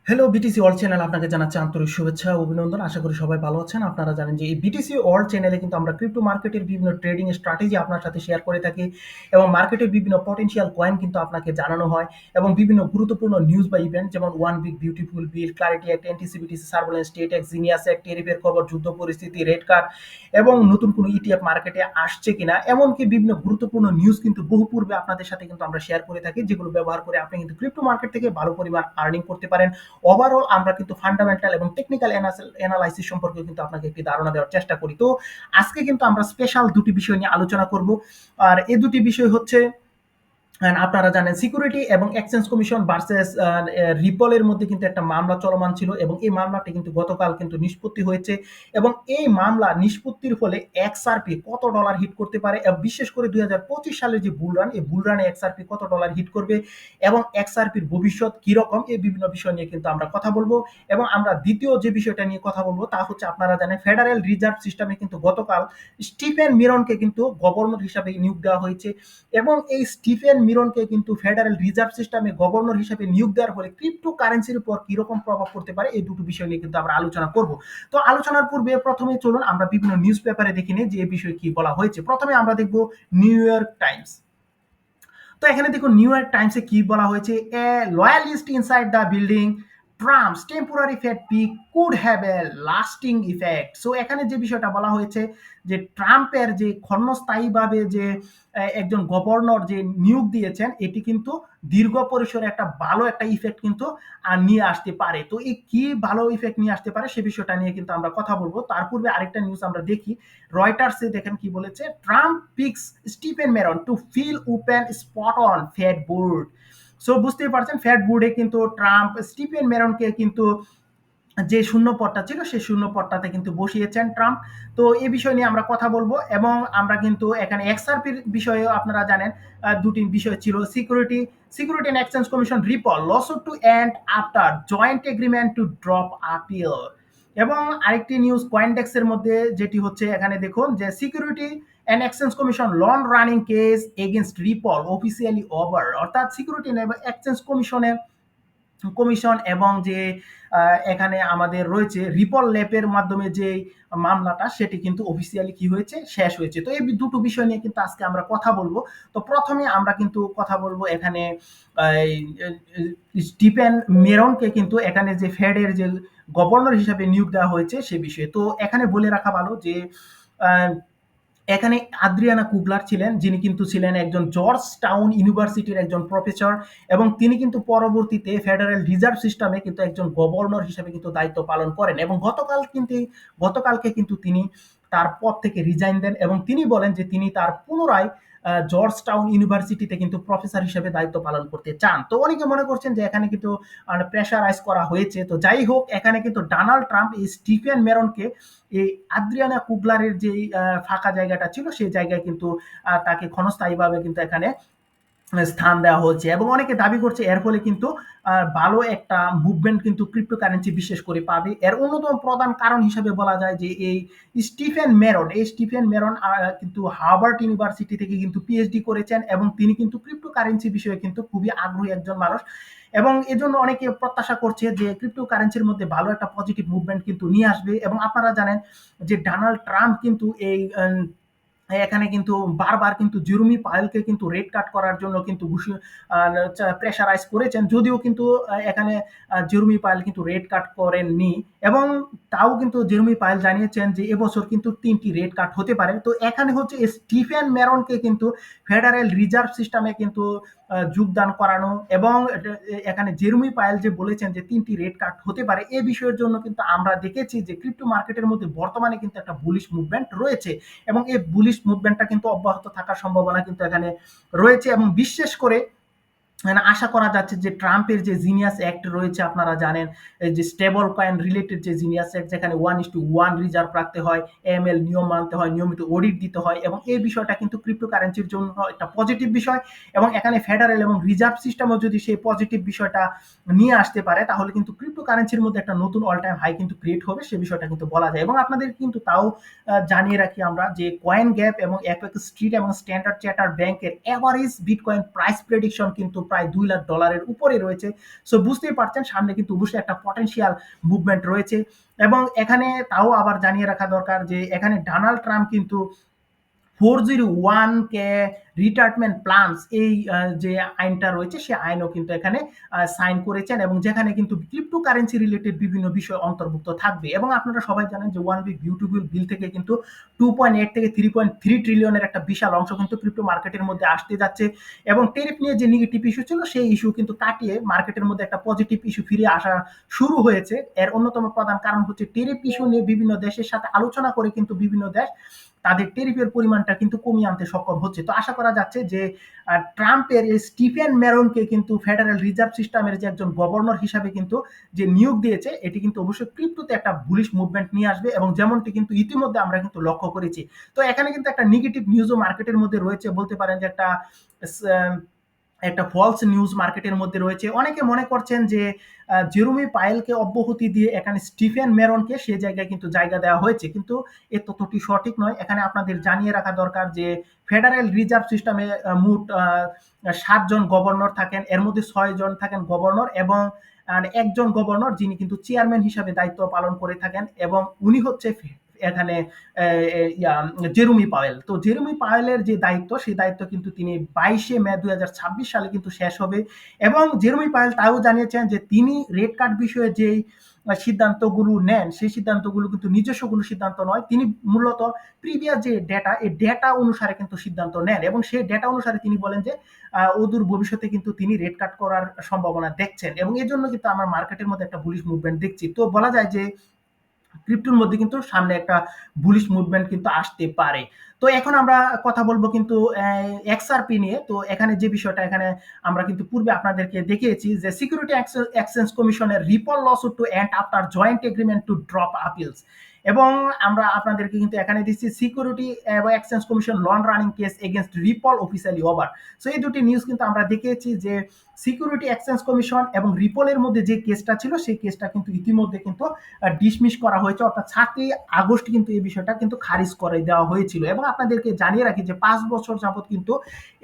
Hello BTC world channel আপনাকে জানাচ্ছি আন্তরিক শুভেচ্ছা ও অভিনন্দন। আশা করি সবাই ভালো আছেন। আপনারা জানেন যে এই বিটিসি ওয়ার্ল্ড চ্যানেলে কিন্তু আমরা ক্রিপ্টো মার্কেটের বিভিন্ন ট্রেডিং স্ট্র্যাটেজি আপনার সাথে শেয়ার করে থাকি এবং মার্কেটের বিভিন্ন পটেনশিয়াল কয়েন কিন্তু আপনাকে জানানো হয় এবং বিভিন্ন গুরুত্বপূর্ণ নিউজ বা ইভেন্ট যেমন one big beautiful bill, clarity act, anti CBDC surveillance state act, genius act, টেরিফের খবর, যুদ্ধ পরিস্থিতি, রেড কার্ড এবং নতুন কোনো ইটিএফ মার্কেটে আসছে কিনা এমনকি বিভিন্ন গুরুত্বপূর্ণ নিউজ কিন্তু বহু পূর্বে আপনাদের সাথে কিন্তু আমরা শেয়ার করে থাকি, যেগুলো ব্যবহার করে আপনি কিন্তু ক্রিপ্টো মার্কেট থেকে ভালো পরিমাণ আর্নিং করতে পারেন। ওভারঅল আমরা কিন্তু ফান্ডামেন্টাল এবং টেকনিক্যাল অ্যানালাইসিস সম্পর্কে কিন্তু আপনাকে একটি ধারণা দেওয়ার চেষ্টা করি। তো আজকে কিন্তু আমরা স্পেশাল দুটি বিষয় নিয়ে আলোচনা করব। আর এই দুটি বিষয় হচ্ছে আপনারা জানেন সিকিউরিটি এবং এক্সচেঞ্জ কমিশন ভার্সেস রিপলের মধ্যে কিন্তু একটা মামলা চলমান ছিল এবং এই মামলাটি কিন্তু গতকাল কিন্তু নিষ্পত্তি হয়েছে এবং এই মামলা নিষ্পত্তির ফলে এক্সআরপি কত ডলার হিট করতে পারে এবং বিশেষ করে 2025 সালের যে বুলরান, এই বুলরানে এক্সআরপি কত ডলার হিট করবে এবং এক্সআরপির ভবিষ্যৎ কিরকম, এই বিভিন্ন বিষয় নিয়ে কিন্তু আমরা কথা বলবো। এবং আমরা দ্বিতীয় যে বিষয়টা নিয়ে কথা বলবো তা হচ্ছে আপনারা জানেন ফেডারেল রিজার্ভ সিস্টেমে কিন্তু গতকাল স্টিফেন মিরনকে কিন্তু গভর্নর হিসাবে নিয়োগ দেওয়া হয়েছে এবং এই স্টিফেন মিরনকে কিন্তু ফেডারেল রিজার্ভ সিস্টেমে গভর্নর হিসেবে নিয়োগ দেওয়ার ফলে ক্রিপ্টো কারেন্সির উপর কিরকম প্রভাব পড়তে পারে এই দুটো বিষয় নিয়ে কিন্তু আমরা আলোচনা করব। তো আলোচনার পূর্বে প্রথমে চলুন আমরা বিভিন্ন নিউজ পেপারে দেখে নিই যে এই বিষয়ে কি বলা হয়েছে। প্রথমে আমরা দেখব নিউ ইয়র্ক টাইমস। তো এখানে দেখুন নিউ ইয়র্ক টাইমসে কি বলা হয়েছে, a loyalist inside the building, Trump's temporary Fed pick could have a lasting effect. So এখানে যে বিষয়টা বলা হয়েছে যে ট্রাম্পের যে ক্ষণস্থায়ীভাবে যে একজন গভর্নর যে নিয়োগ দিয়েছেন এটি কিন্তু দীর্ঘ পরিসরে একটা ভালো একটা ইফেক্ট কিন্তু নিয়ে আসতে পারে। তো এই কি ভালো ইফেক্ট নিয়ে আসতে পারে সে বিষয়টা নিয়ে কিন্তু আমরা কথা বলবো। তার পূর্বে আরেকটা নিউজ আমরা দেখি, রয়টার্সে দেখেন কি বলেছে, Trump picks Stephen Miran to fill open spot on Fed board. So বুঝতেই পারছেন ফেড বোর্ডে কিন্তু ট্রাম্প স্টিফেন মেরনকে কিন্তু যে শূন্য পদটা ছিল সেই শূন্য পদটাতে কিন্তু বসিয়েছেন ট্রাম্প। তো এই বিষয় নিয়ে আমরা কথা বলবো এবং আমরা কিন্তু এখানে এক্সআরপির বিষয়েও আপনারা জানেন দুটি বিষয় ছিল, security and exchange commission Ripple lawsuit to end after joint agreement to drop appeal. এবং আরেকটি নিউজ কয়েনডেক্সের মধ্যে যেটি হচ্ছে এখানে দেখুন যে security and exchange commission long running case against Ripple officially over, অর্থাৎ সিকিউরিটি এবং এক্সচেঞ্জ কমিশন এবং যে এখানে আমাদের রয়েছে রিপল ল্যাপের মাধ্যমে যে মামলাটা সেটি কিন্তু অফিসিয়ালি কি হয়েছে, শেষ হয়েছে। তো এই দুটো বিষয় নিয়ে কিন্তু আজকে আমরা কথা বলবো। তো প্রথমে আমরা কিন্তু কথা বলবো এখানে স্টিফেন মেরনকে কিন্তু এখানে যে ফেডের যে গভর্নর হিসাবে নিয়োগ দেওয়া হয়েছে সে বিষয়ে। তো এখানে বলে রাখা ভালো যে এখানে আদ্রিয়ানা কুগলার ছিলেন, যিনি কিন্তু ছিলেন একজন জর্জ টাউন ইউনিভার্সিটির একজন প্রফেসর এবং তিনি কিন্তু পরবর্তীতে ফেডারেল রিজার্ভ সিস্টেমে কিন্তু একজন গভর্নর হিসেবে কিন্তু দায়িত্ব পালন করেন এবং গতকালকে কিন্তু তিনি তার পদ থেকে রিজাইন দেন এবং তিনি বলেন যে তিনি তার পুনরায় জর্জ টাউন ইউনিভার্সিটিতে কিন্তু প্রফেসর হিসেবে দায়িত্ব পালন করতে চান। তো অনেকে মনে করছেন যে এখানে কিন্তু প্রেশারাইজ করা হয়েছে। তো যাই হোক, এখানে কিন্তু ডোনাল্ড ট্রাম্প এই স্টিফেন মেরনকে এই আদ্রিয়ানা কুগলারের যে ফাঁকা জায়গাটা ছিল সেই জায়গায় কিন্তু তাকে ক্ষণস্থায়ীভাবে কিন্তু এখানে স্থান দেওয়া হচ্ছে এবং অনেকে দাবি করছে এর ফলে কিন্তু ভালো একটা মুভমেন্ট কিন্তু ক্রিপ্টোকারেন্সি বিশেষ করে পাবে। এর অন্যতম প্রধান কারণ হিসেবে বলা যায় যে এই স্টিফেন মেরন কিন্তু হার্ভার্ড ইউনিভার্সিটি থেকে কিন্তু পিএইচডি করেছেন এবং তিনি কিন্তু ক্রিপ্টোকারেন্সি বিষয়ে কিন্তু খুবই আগ্রহী একজন মানুষ এবং এজন্য অনেকে প্রত্যাশা করছে যে ক্রিপ্টোকারেন্সির মধ্যে ভালো একটা পজিটিভ মুভমেন্ট কিন্তু নিয়ে আসবে। এবং আপনারা জানেন যে ডোনাল্ড ট্রাম্প কিন্তু এই এখানে কিন্তু বারবার কিন্তু জেরোমি পাওয়েলকে কিন্তু রেড কাট করার জন্য কিন্তু প্রেশারাইজ করেছেন, যদিও কিন্তু এখানে জেরোমি পাওয়েল কিন্তু রেড কাট করেননি এবং তাও কিন্তু জেরোমি পাওয়েল জানিয়েছেন যে এবছর কিন্তু 3টি রেড কাট হতে পারে। তো এখানে হচ্ছে স্টিফেন মেরনকে কিন্তু ফেডারেল রিজার্ভ সিস্টেমে কিন্তু যোগদান করানো এবং এখানে জেরোমি পাওয়েল যে বলেছেন যে 3টি রেড কাট হতে পারে, এই বিষয়ের জন্য কিন্তু আমরা দেখেছি যে ক্রিপ্টো মার্কেটের মধ্যে বর্তমানে কিন্তু একটা বুলিশ মুভমেন্ট রয়েছে এবং এই বুলিশ মুভমেন্টটা কিন্তু অব্যাহত থাকার সম্ভাবনা কিন্তু এখানে রয়েছে এবং বিশেষ করে আশা করা যাচ্ছে যে ট্রাম্পের যে জিনিয়াস অ্যাক্ট রয়েছে, আপনারা জানেন এই যে স্টেবল কয়েন রিলেটেড যে জিনিয়াস অ্যাক্ট, যেখানে 1:1 রিজার্ভ রাখতে হয়, এমএল নিয়ম মানতে হয়, নিয়মিত অডিট দিতে হয় এবং এই বিষয়টা কিন্তু ক্রিপ্টোকারেন্সির জন্য একটা পজিটিভ বিষয় এবং এখানে ফেডারেল এবং রিজার্ভ সিস্টেমও যদি সেই পজিটিভ বিষয়টা নিয়ে আসতে পারে তাহলে কিন্তু ক্রিপ্টোকারেন্সির মধ্যে একটা নতুন অল টাইম হাই কিন্তু ক্রিয়েট হবে, সে বিষয়টা কিন্তু বলা যায়। এবং আপনাদের কিন্তু তাও জানিয়ে রাখি আমরা যে কয়েন গ্যাপ এবং অ্যাপেক্স স্ট্রিট এবং স্ট্যান্ডার্ড চার্টার্ড ব্যাংকের এভারেজ বিটকয়েন প্রাইস প্রেডিকশন কিন্তু প্রায় $2 লাখ উপরে রয়েছে। সো বুঝতেই পারছেন সামনে কিন্তু অবশ্যই একটা পটেনশিয়াল মুভমেন্ট রয়েছে। এবং এখানে তাও আবার জানিয়ে রাখা দরকার যে এখানে ডোনাল্ড ট্রাম্প কিন্তু 401 রিটায়ারমেন্ট প্ল্যানস এই যে আইনটা রয়েছে সে আইনও কিন্তু এখানে সাইন করেছেন, এবং যেখানে কিন্তু ক্রিপ্টোকারেন্সি রিলেটেড বিভিন্ন বিষয় অন্তর্ভুক্ত থাকবে। এবং আপনারা সবাই জানেন যে ওয়ান বিগ বিউটিফুল বিল থেকে কিন্তু 2.8 থেকে 3.3 ট্রিলিয়নের একটা বিশাল অংশ কিন্তু ক্রিপ্টো মার্কেটের মধ্যে আসতে যাচ্ছে। এবং টেরিফ নিয়ে যে নেগেটিভ ইস্যু ছিল সেই ইস্যু কিন্তু কাটিয়ে মার্কেটের মধ্যে একটা পজিটিভ ইস্যু ফিরে আসা শুরু হয়েছে। এর অন্যতম প্রধান কারণ হচ্ছে টেরিফ ইস্যু নিয়ে বিভিন্ন দেশের সাথে আলোচনা করে কিন্তু বিভিন্ন দেশ তাদের টেরিফের পরিমাণটা কিন্তু কমিয়ে আনতে সক্ষম হচ্ছে। তো আশা করা যাচ্ছে যে ট্রাম্পের এই স্টিফেন মেরনকে কিন্তু ফেডারেল রিজার্ভ সিস্টেমের যে একজন গভর্নর হিসাবে কিন্তু যে নিয়োগ দিয়েছে এটি কিন্তু অবশ্যই ক্রিপ্টোতে একটা বুলিশ মুভমেন্ট নিয়ে আসবে, এবং যেমনটি কিন্তু ইতিমধ্যে আমরা কিন্তু লক্ষ্য করেছি। তো এখানে কিন্তু একটা নেগেটিভ নিউজও মার্কেটের মধ্যে রয়েছে, বলতে পারেন যে একটা ফলস নিউজ মার্কেটের মধ্যে রয়েছে। অনেকে মনে করছেন যে জেরোমি পায়েলকে অব্যাহতি দিয়ে এখানে স্টিফেন মেরনকে সে জায়গায় কিন্তু জায়গা দেওয়া হয়েছে, কিন্তু এই তথ্যটি সঠিক নয়। এখানে আপনাদের জানিয়ে রাখা দরকার যে ফেডারেল রিজার্ভ সিস্টেমে মোট 7 জন গভর্নর থাকেন, এর মধ্যে 6 জন থাকেন গভর্নর এবং একজন গভর্নর যিনি কিন্তু চেয়ারম্যান হিসাবে দায়িত্ব পালন করে থাকেন, এবং উনি হচ্ছে এখানে জেরুমি পাওয়েল। তো জেরুমি পাওয়েলের যে দায়িত্ব সেই দায়িত্ব কিন্তু তিনি 22 মে 2026 সালে কিন্তু শেষ হবে। এবং জেরুমি পাওয়েল তাও জানিয়েছেন যে তিনি রেড কার্ড বিষয়ে যেই সিদ্ধান্তগুলো নেন সেই সিদ্ধান্তগুলো কিন্তু নিজস্ব কোনো সিদ্ধান্ত নয়, তিনি মূলত প্রিভিয়াস যে ডেটা এই ডেটা অনুসারে কিন্তু সিদ্ধান্ত নেন, এবং সেই ডেটা অনুসারে তিনি বলেন যে অদূর ভবিষ্যতে কিন্তু তিনি রেড কার্ড করার সম্ভাবনা দেখছেন, এবং এই জন্য কিন্তু আমরা মার্কেটের মধ্যে একটা বুলিশ মুভমেন্ট দেখছি। তো বলা যায় যে ক্রিপ্টোর মধ্যে কিন্তু সামনে একটা বুলিশ মুভমেন্ট কিন্তু আসতে পারে। তো এখন আমরা কথা বলবো কিন্তু এক্সআরপি নিয়ে। তো এখানে যে বিষয়টা এখানে আমরা কিন্তু পূর্বে আপনাদেরকে দেখিয়েছি যে সিকিউরিটি এক্সচেঞ্জ কমিশনের Ripple lawsuit to end after joint agreement to drop appeals, এবং আমরা আপনাদেরকে কিন্তু এখানে দিচ্ছি সিকিউরিটি এবং exchange commission long running case against Ripple officially over. So এই দুটি নিউজ কিন্তু আমরা দেখিয়েছি যে সিকিউরিটি এক্সচেঞ্জ কমিশন এবং রিপলের মধ্যে যে কেসটা ছিল সেই কেসটা কিন্তু ইতিমধ্যে কিন্তু ডিসমিস করা হয়েছে, অর্থাৎ 7 আগস্ট কিন্তু এই বিষয়টা কিন্তু খারিজ করে দেওয়া হয়েছিল। এবং আপনাদেরকে জানিয়ে রাখি যে 5 বছর যাবত কিন্তু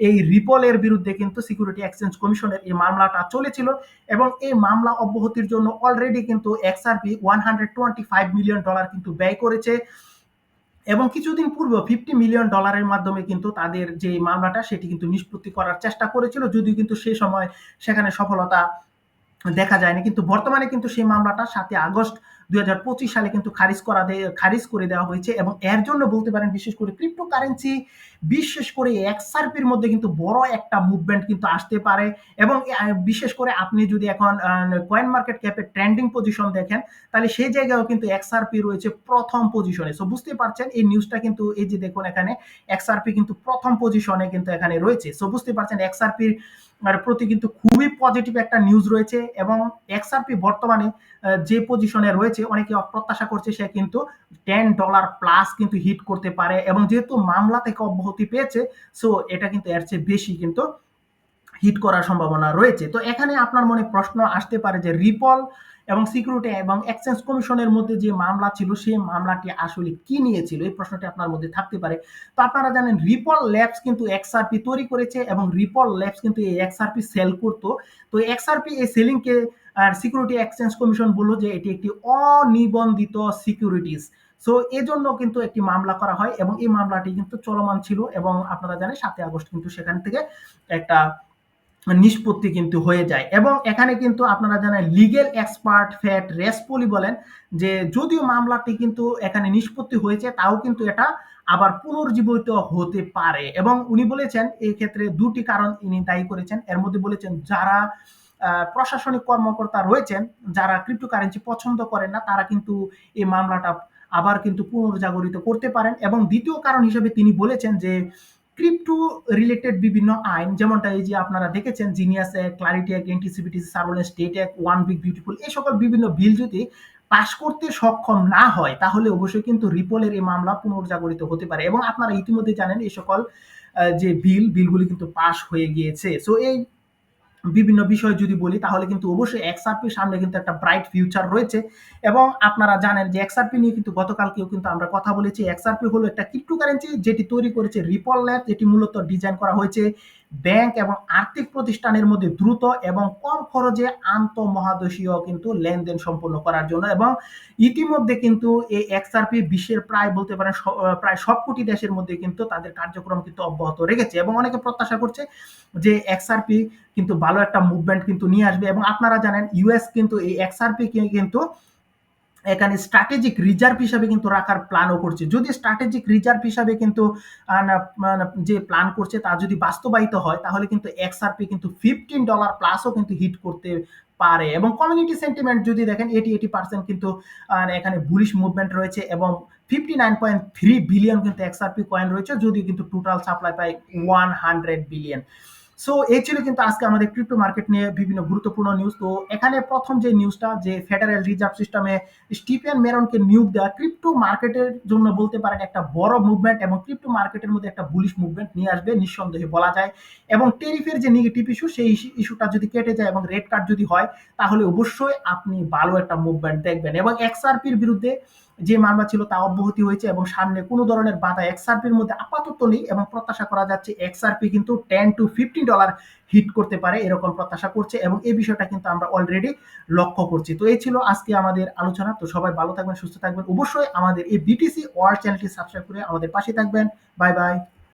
এই রিপলের বিরুদ্ধে কিন্তু সিকিউরিটি এক্সচেঞ্জ কমিশনের এই মামলাটা চলেছিল, এবং এই মামলা অব্যাহতির জন্য অলরেডি কিন্তু এক্সআরপি $125 মিলিয়ন কিন্তু ব্যয় করেছে, এবং কিছুদিন পূর্বে $50 মিলিয়ন মাধ্যমে কিন্তু তাদের যে মামলাটা সেটি কিন্তু নিষ্পত্তি করার চেষ্টা করেছিল, যদিও কিন্তু সেই সময় সেখানে সফলতা দেখা যায়নি। কিন্তু বর্তমানে কিন্তু সেই মামলাটা 7 আগস্ট 2025 সালে কিন্তু খারিজ করে দেওয়া হয়েছে, এবং এর জন্য বলতে পারেন বিশেষ করে ক্রিপ্টোকারেন্সি বিশেষ করে এক্সআরপির মধ্যে কিন্তু বড় একটা মুভমেন্ট কিন্তু আসতে পারে। এবং বিশেষ করে আপনি যদি এখন কয়েন মার্কেট ক্যাপে ট্রেন্ডিং পজিশন দেখেন তাহলে সেই জায়গায়ও কিন্তু এক্সআরপি রয়েছে প্রথম পজিশনে। সো বুঝতে পারছেন এই নিউজটা কিন্তু এই যে দেখুন এখানে এক্সআরপি কিন্তু প্রথম পজিশনে কিন্তু এখানে রয়েছে। সো বুঝতে পারছেন এক্সআরপির প্রতি কিন্তু খুবই পজিটিভ একটা নিউজ রয়েছে, এবং এক্সআরপি বর্তমানে যে পজিশনে রয়েছে অনেকে প্রত্যাশা করছে সে কিন্তু $10 প্লাস কিন্তু হিট করতে পারে, এবং যেহেতু মামলা থেকে অব্যাহতি পেয়েছে সো এটা কিন্তু এর চেয়ে বেশি কিন্তু হিট করার সম্ভাবনা রয়েছে। তো এখানে আপনার মনে প্রশ্ন আসতে পারে যে রিপল এবং সিকিউরিটি এবং এক্সচেঞ্জ কমিশনের মধ্যে যে মামলা ছিল সেই মামলাটি আসলে কি নিয়েছিল, এই প্রশ্নটি আপনার মধ্যে থাকতে পারে। তো আপনারা জানেন রিপল ল্যাবস কিন্তু এক্সআরপি তৈরি করেছে, এবং রিপল ল্যাবস কিন্তু এই এক্সআরপি সেল করতো। তো এক্সআরপি এই সেলিংকে সিকিউরিটি এক্সচেঞ্জ কমিশন বললো যে এটি একটি অনিবন্ধিত সিকিউরিটিজ। সো এজন্য কিন্তু একটি মামলা করা হয়, এবং এই মামলাটি কিন্তু চলমান ছিল, এবং আপনারা জানেন 7 আগস্ট কিন্তু সেখান থেকে একটা নিষ্পত্তি কিন্তু হয়ে যায়। এবং এখানে কিন্তু আপনারা জানেন লিগেল এক্সপার্ট ফ্যাট রেসপোলি বলেন যে যদিও মামলাটি কিন্তু এখানে নিষ্পত্তি হয়েছে তাও কিন্তু এটা আবার পুনর্জীবিত হতে পারে, এবং উনি বলেছেন এই ক্ষেত্রে 2টি কারণ ইনি দায়ী করেছেন। এর মধ্যে বলেছেন যারা প্রশাসনিক কর্মকর্তা রয়েছেন যারা ক্রিপ্টোকারেন্সি পছন্দ করেন না তারা কিন্তু এই মামলাটা আবার কিন্তু পুনর্জাগরিত করতে পারেন, এবং দ্বিতীয় কারণ হিসেবে তিনি বলেছেন যে ক্রিপ্টো রিলেটেড বিভিন্ন আইন যেমনটা এই যে আপনারা দেখেছেন genius act, clarity act, anti CBDC surveillance state act, one big beautiful, এই সকল বিভিন্ন বিল যদি পাশ করতে সক্ষম না হয় তাহলে অবশ্যই কিন্তু রিপলের এই মামলা পুনর্জাগরিত হতে পারে, এবং আপনারা ইতিমধ্যে জানেন এই সকল যে বিলগুলি কিন্তু পাশ হয়ে গিয়েছে। সো এই বিভিন্ন বিষয় যদি বলি তাহলে কিন্তু অবশ্যই এক্সআরপির সামনে কিন্তু একটা ব্রাইট ফিউচার রয়েছে, এবং আপনারা জানেন যে এক্সআরপি নিয়ে কিন্তু গতকালকেও কিন্তু আমরা কথা বলেছি। এক্সআরপি হলো একটা ক্রিপ্টোকারেন্সি যেটি তৈরি করেছে রিপল ল্যাব, যেটি মূলত ডিজাইন করা হয়েছে ব্যাংক এবং আর্থিক প্রতিষ্ঠানের মধ্যে দ্রুত এবং কম খরচে আন্তঃমহাদেশীয় কিন্তু লেনদেন সম্পন্ন করার জন্য। এবং ইতিমধ্যে কিন্তু এই এক্সআরপি বিশ্বের প্রায় বলতে পারেন প্রায় সব কোটি দেশের মধ্যে কিন্তু তাদের কার্যক্রম কিন্তু অব্যাহত রেখেছে, এবং অনেকে প্রত্যাশা করছে যে এক্সআরপি কিন্তু ভালো একটা মুভমেন্ট কিন্তু নিয়ে আসবে। এবং আপনারা জানেন ইউএস কিন্তু এই এক্সআরপি কে কিন্তু এখানে স্ট্র্যাটেজিক রিজার্ভ হিসাবে কিন্তু রাখার প্ল্যানও করছে। যদি স্ট্র্যাটেজিক রিজার্ভ হিসাবে কিন্তু যে প্ল্যান করছে তা যদি বাস্তবায়িত হয়, তাহলে কিন্তু এক্সআরপি কিন্তু $15 প্লাসও কিন্তু হিট করতে পারে। এবং কমিউনিটি সেন্টিমেন্ট যদি দেখেন 80% কিন্তু এখানে বুলিশ মুভমেন্ট রয়েছে, এবং 59.3 বিলিয়ন কিন্তু এক্সআরপি কয়েন রয়েছে, যদিও কিন্তু টোটাল সাপ্লাই পায় 100 বিলিয়ন। সো এই ছিল কিন্তু আজকে আমাদের ক্রিপ্টো মার্কেট নিয়ে বিভিন্ন গুরুত্বপূর্ণ নিউজ। তো এখানে প্রথম যে নিউজটা, যে ফেডারেল রিজার্ভ সিস্টেমে স্টিফেন মেরনকে নিয়োগ দেওয়া ক্রিপ্টো মার্কেটের জন্য বলতে পারেন একটা বড় মুভমেন্ট, এবং ক্রিপ্টো মার্কেটের মধ্যে একটা বুলিশ মুভমেন্ট নিয়ে আসবে নিঃসন্দেহে বলা যায়। এবং টেরিফের যে নেগেটিভ ইস্যু, সেই ইস্যুটা যদি কেটে যায় এবং রেড কার্ড যদি হয়, তাহলে অবশ্যই আপনি ভালো একটা মুভমেন্ট দেখবেন। এবং এক্সআরপির বিরুদ্ধে যে মামলা ছিল তা অব্যাহতি হয়েছে, এবং সামনে কোনো ধরনের বাধা এক্সআরপির মধ্যে আপাতত নেই, এবং প্রত্যাশা করা যাচ্ছে এক্সআরপি কিন্তু $10 to $15 হিট করতে পারে এরকম প্রত্যাশা করছে, এবং এই বিষয়টা কিন্তু আমরা অলরেডি লক্ষ্য করছি। তো এই ছিল আজকে আমাদের আলোচনা। তো সবাই ভালো থাকবেন, সুস্থ থাকবেন, অবশ্যই আমাদের এই বিটিসি ওয়ার্ল্ড চ্যানেলটি সাবস্ক্রাইব করে আমাদের পাশে থাকবেন। Bye bye.